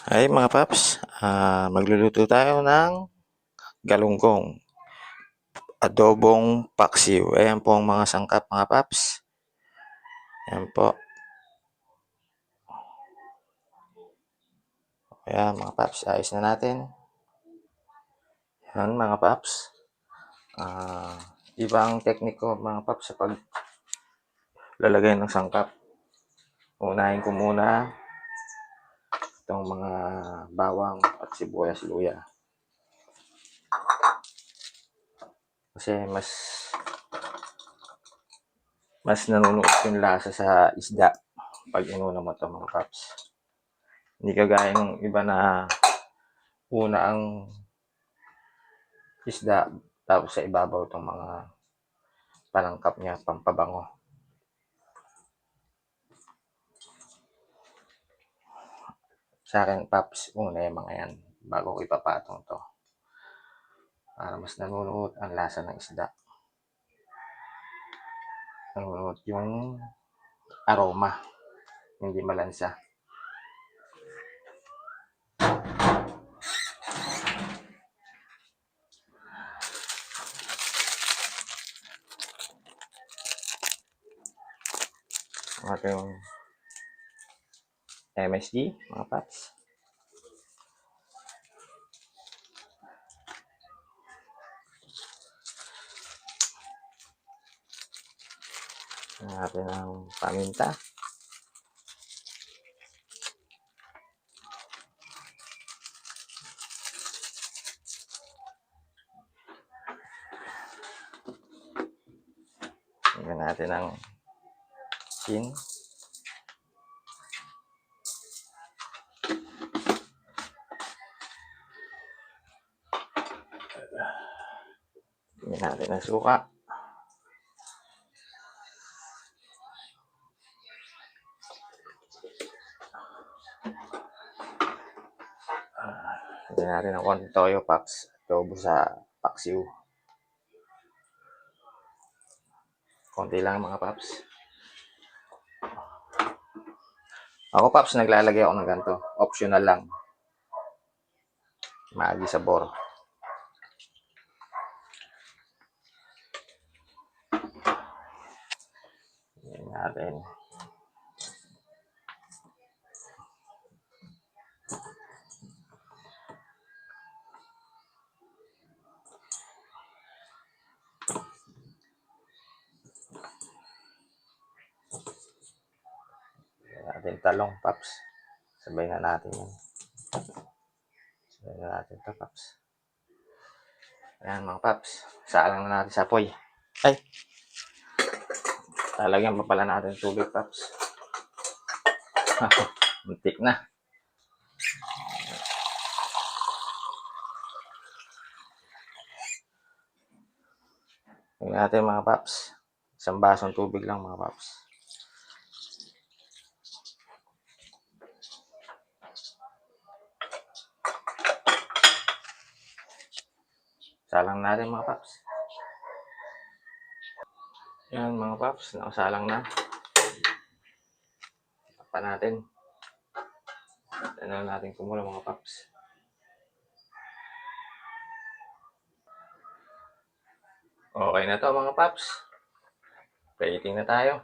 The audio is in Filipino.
Hi mga paps, magluluto tayo ng galunggong, adobong paksiw. Ayan po ang mga sangkap mga paps. Ayan po. Ayan mga paps, ayos na natin. Ayan mga paps. Ibang tekniko mga paps sa paglalagay ng sangkap. Unahin ko muna itong mga bawang at sibuyas-luya. Kasi mas nanunuot yung lasa sa isda pag inuna mo ito mga paps. Hindi kagaya ng iba na una ang isda tapos sa ibabaw itong mga panangkap niya, pampabango. Sa akin, paps, una yung mga yan bago ko ipapatong to. Para mas nanunuot ang lasa ng isda. Nanunuot yung aroma, hindi malansa. Ang ating MSG, mga paps. Ang ating ang paminta. Tingnan natin ang sin. Tingnan natin ang suka. Tingnan natin ang konting toyo paps. Adobo sa paksiw. Konti lang mga paps. Ako paps, naglalagay ako ng ganito. Optional lang. Maagi sabor. Tingnan natin. Ating talong paps. Sabay na natin yan. Sabay na natin ito paps. Ayan mga paps. Salang na natin sa apoy. Ay! Lalagyan pa pala natin tubig paps. Muntik na. Tingnan natin mga paps. Isang basong tubig lang mga paps. Salang natin mga paps. Yan mga paps, nakasalang na. Pa natin. Ano natin kumulo mga paps. Okay na to mga paps. Plating na tayo.